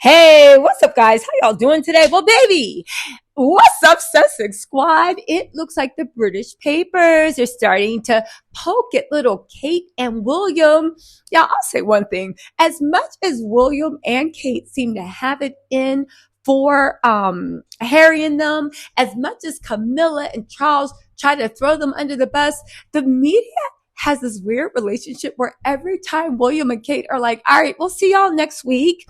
Hey, what's up, guys? How y'all doing today? Well, baby, what's up, Sussex Squad? It looks like the British papers are starting to poke at little Kate and William. Yeah, I'll say one thing. As much as William and Kate seem to have it in for Harry and them, as much as Camilla and Charles try to throw them under the bus, the media has this weird relationship where every time William and Kate are like, all right, we'll see y'all next week,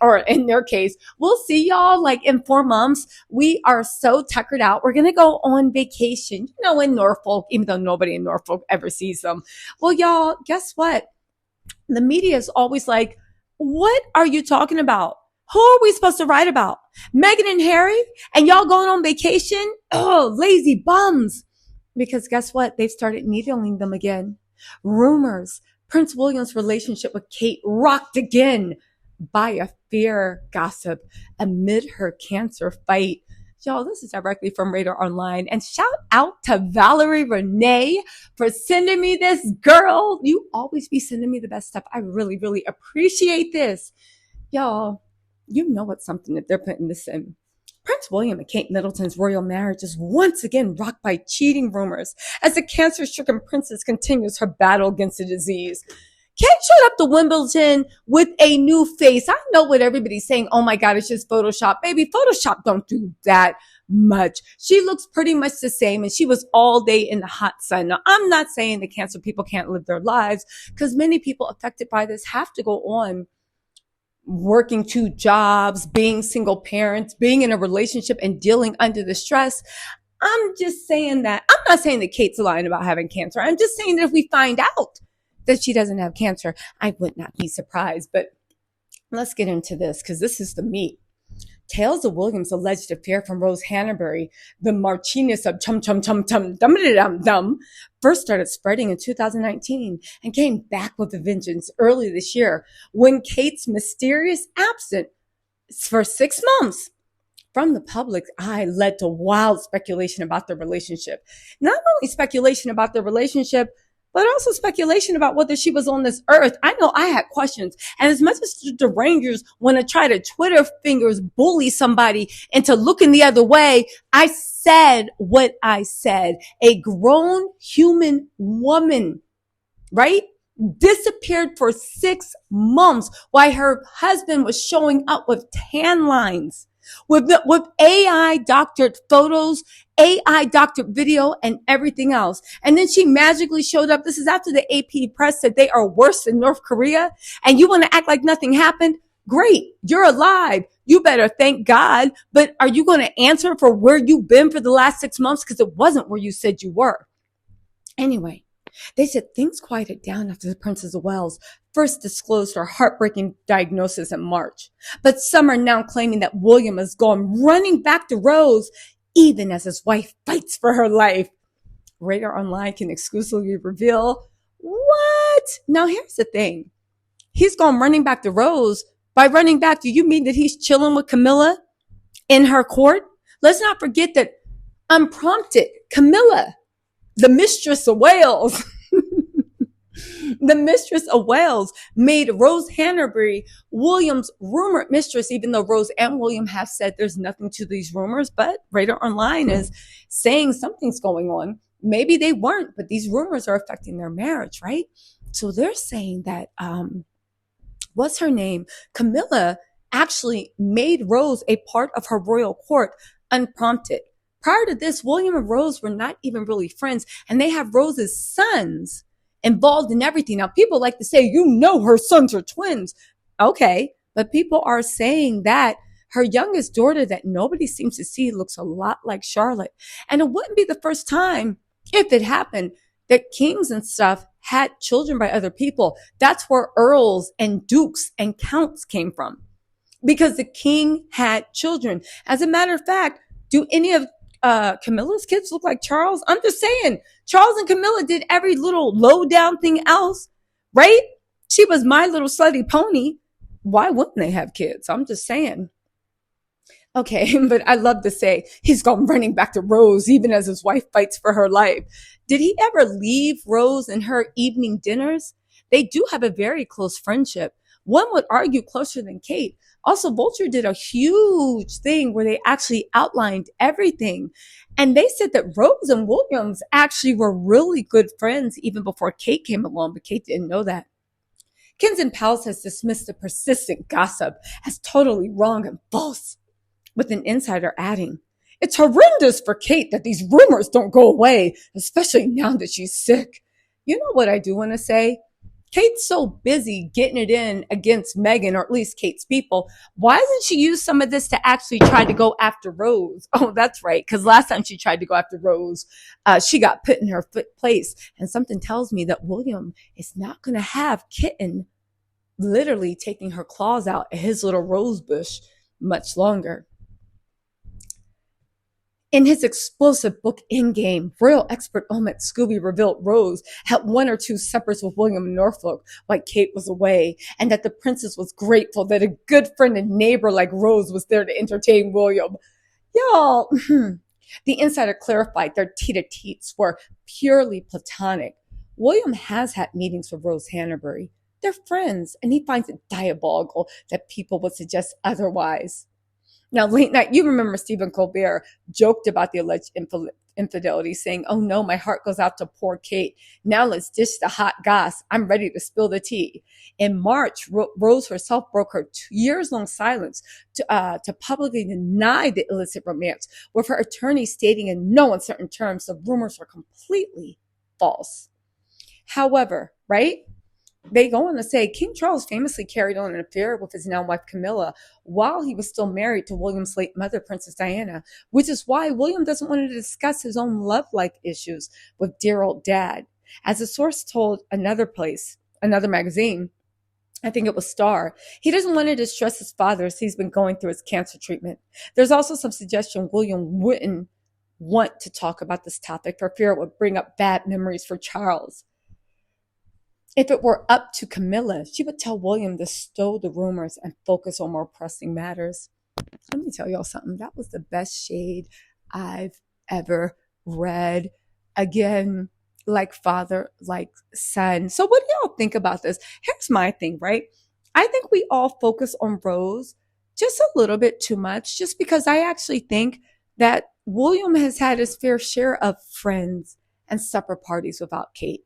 or in their case, we'll see y'all like in 4 months. We are so tuckered out. We're going to go on vacation, in Norfolk, even though nobody in Norfolk ever sees them. Well, y'all, guess what? The media is always like, what are you talking about? Who are we supposed to write about? Meghan and Harry? And y'all going on vacation? Oh, lazy bums. Because guess what? They've started needling them again. Rumors. Prince William's relationship with Kate rocked again by a fear gossip amid her cancer fight. Y'all, this is directly from Radar Online. And shout out to Valerie Renee for sending me this. Girl, you always be sending me the best stuff. I really, really appreciate this. Y'all, you know it's something that they're putting this in. Prince William and Kate Middleton's royal marriage is once again rocked by cheating rumors as the cancer-stricken princess continues her battle against the disease. Kate showed up to Wimbledon with a new face. I know what everybody's saying. Oh my God, it's just Photoshop. Baby, Photoshop don't do that much. She looks pretty much the same, and she was all day in the hot sun. Now, I'm not saying the cancer people can't live their lives, because many people affected by this have to go on working 2 jobs, being single parents, being in a relationship and dealing under the stress. I'm just saying that. I'm not saying that Kate's lying about having cancer. I'm just saying that if we find out that she doesn't have cancer, I would not be surprised. But let's get into this, because this is the meat. Tales of William's alleged affair from Rose Hanbury, the Marchioness of Dum, first started spreading in 2019 and came back with a vengeance early this year when Kate's mysterious absence for 6 months from the public's eye led to wild speculation about their relationship. Not only speculation about their relationship, but also speculation about whether she was on this earth. I know I had questions. And as much as the derangers want to try to Twitter fingers bully somebody into looking the other way, I said what I said. A grown human woman, right, disappeared for 6 months while her husband was showing up with tan lines, with AI doctored photos, AI doctored video, and everything else. And then she magically showed up. This is after the AP press said they are worse than North Korea. And you want to act like nothing happened? Great. You're alive. You better thank God. But are you going to answer for where you've been for the last 6 months? Because it wasn't where you said you were. Anyway, they said things quieted down after the Princess of Wales first disclosed her heartbreaking diagnosis in March. But some are now claiming that William has gone running back to Rose, even as his wife fights for her life. Radar Online can exclusively reveal what? Now, here's the thing. He's gone running back to Rose. By running back, do you mean that he's chilling with Camilla in her court? Let's not forget that unprompted, Camilla, the mistress of Wales, the mistress of Wales, made Rose Hanbury William's rumored mistress, even though Rose and William have said there's nothing to these rumors. But Radar Online is saying something's going on. Maybe they weren't, but these rumors are affecting their marriage, right? So they're saying that, what's her name? Camilla actually made Rose a part of her royal court unprompted. Prior to this, William and Rose were not even really friends, and they have Rose's sons involved in everything. Now, people like to say, her sons are twins. Okay, but people are saying that her youngest daughter that nobody seems to see looks a lot like Charlotte. And it wouldn't be the first time, if it happened, that kings and stuff had children by other people. That's where earls and dukes and counts came from, because the king had children. As a matter of fact, do any of Camilla's kids look like Charles? I'm just saying, Charles and Camilla did every little low down thing else, right? She was My Little Slutty Pony. Why wouldn't they have kids? I'm just saying. Okay, but I love to say he's gone running back to Rose even as his wife fights for her life. Did he ever leave Rose and her evening dinners? They do have a very close friendship. One would argue closer than Kate. Also, Vulture did a huge thing where they actually outlined everything. And they said that Rose and Williams actually were really good friends even before Kate came along, but Kate didn't know that. Kenton Palace has dismissed the persistent gossip as totally wrong and false, with an insider adding, "It's horrendous for Kate that these rumors don't go away, especially now that she's sick." You know what I do want to say? Kate's so busy getting it in against Megan, or at least Kate's people. Why doesn't she use some of this to actually try to go after Rose? Oh, that's right. Because last time she tried to go after Rose, she got put in her place. And something tells me that William is not going to have Kitten literally taking her claws out at his little rose bush much longer. In his explosive book Endgame, royal expert Omet Scooby revealed Rose had one or two suppers with William in Norfolk while Kate was away, and that the princess was grateful that a good friend and neighbor like Rose was there to entertain William. Y'all, the insider clarified their tete-a-tetes were purely platonic. William has had meetings with Rose Hanbury. They're friends, and he finds it diabolical that people would suggest otherwise. Now, late night, you remember Stephen Colbert joked about the alleged infidelity, saying, "Oh no, my heart goes out to poor Kate. Now let's dish the hot goss. I'm ready to spill the tea." In March, Rose herself broke her 2 years-long silence to publicly deny the illicit romance, with her attorney stating in no uncertain terms the rumors were completely false. However, right? They go on to say King Charles famously carried on an affair with his now wife Camilla while he was still married to William's late mother, Princess Diana, which is why William doesn't want to discuss his own love life issues with dear old dad. As a source told another magazine, I think it was Star, he doesn't want to distress his father as he's been going through his cancer treatment. There's also some suggestion William wouldn't want to talk about this topic for fear it would bring up bad memories for Charles. If it were up to Camilla, she would tell William to stow the rumors and focus on more pressing matters. Let me tell y'all something. That was the best shade I've ever read. Again, like father, like son. So what do y'all think about this? Here's my thing, right? I think we all focus on Rose just a little bit too much, just because I actually think that William has had his fair share of friends and supper parties without Kate.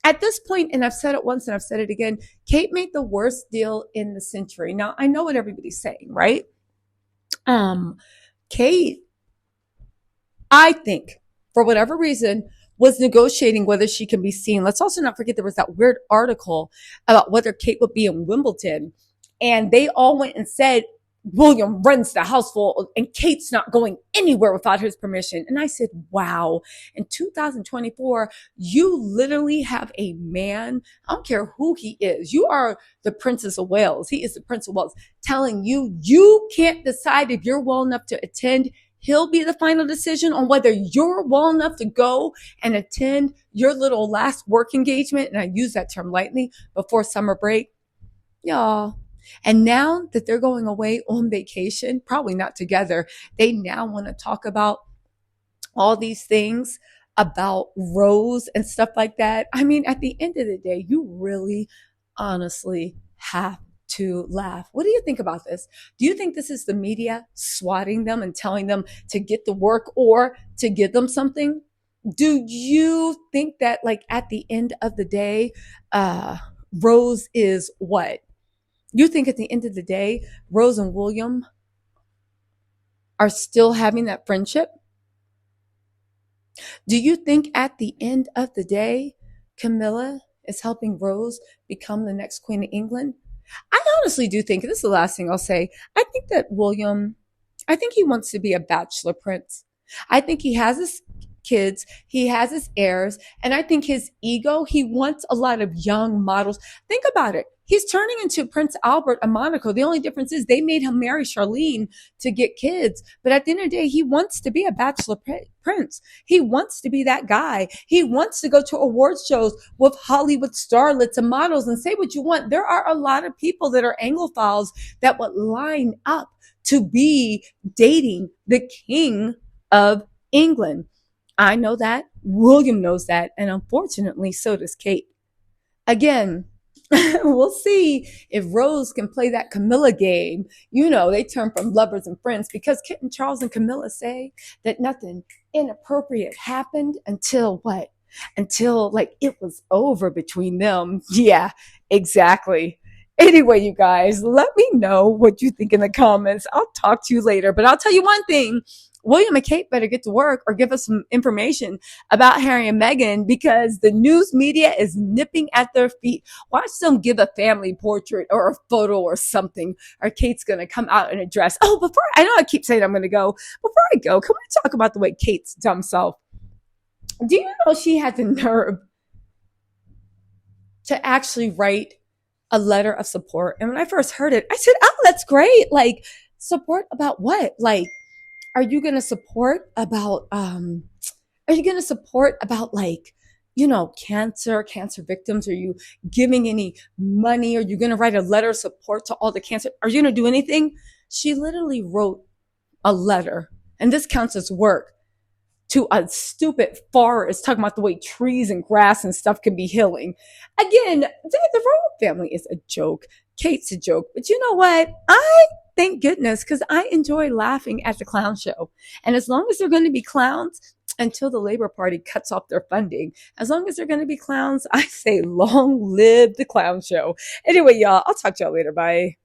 At this point, and I've said it once and I've said it again, Kate made the worst deal in the century. Now, I know what everybody's saying, right? Kate, I think, for whatever reason, was negotiating whether she can be seen. Let's also not forget there was that weird article about whether Kate would be in Wimbledon. And they all went and said, William runs the household and Kate's not going anywhere without his permission. And I said, wow, in 2024, you literally have a man, I don't care who he is. You are the Princess of Wales. He is the Prince of Wales, telling you, you can't decide if you're well enough to attend. He'll be the final decision on whether you're well enough to go and attend your little last work engagement. And I use that term lightly before summer break. Y'all. And now that they're going away on vacation, probably not together, they now want to talk about all these things about Rose and stuff like that. I mean, at the end of the day, you really honestly have to laugh. What do you think about this? Do you think this is the media swatting them and telling them to get to work or to give them something? Do you think that, like, at the end of the day, Rose is what? You think at the end of the day, Rose and William are still having that friendship? Do you think at the end of the day, Camilla is helping Rose become the next Queen of England? I honestly do think, this is the last thing I'll say, I think that William, I think he wants to be a bachelor prince. I think he has his kids, he has his heirs, and I think his ego, he wants a lot of young models. Think about it. He's turning into Prince Albert of Monaco. The only difference is they made him marry Charlene to get kids. But at the end of the day, he wants to be a bachelor prince. He wants to be that guy. He wants to go to award shows with Hollywood starlets and models and say what you want. There are a lot of people that are Anglophiles that would line up to be dating the King of England. I know that. William knows that. And unfortunately, so does Kate. Again, We'll see if Rose can play that Camilla game. You know, they turn from lovers and friends because Kit and Charles and Camilla say that nothing inappropriate happened until what? Until like it was over between them. Yeah, exactly. Anyway, you guys, let me know what you think in the comments. I'll talk to you later, but I'll tell you one thing. William and Kate better get to work or give us some information about Harry and Meghan because the news media is nipping at their feet. Watch them give a family portrait or a photo or something, or Kate's going to come out in a dress. Oh, I know I keep saying I'm going to go. Before I go, can we talk about the way Kate's dumb self? Do you know she had the nerve to actually write a letter of support? And when I first heard it, I said, oh, that's great. Like, support about what? Like, are you going to support about, like, you know, cancer victims? Are you giving any money? Are you going to write a letter of support to all the cancer? Are you going to do anything? She literally wrote a letter, and this counts as work, to a stupid forest talking about the way trees and grass and stuff can be healing. Again, the royal family is a joke. Kate's a joke. But you know what? Thank goodness, because I enjoy laughing at the clown show. And as long as they're going to be clowns until the Labor Party cuts off their funding, as long as they're going to be clowns, I say long live the clown show. Anyway, y'all, I'll talk to y'all later. Bye.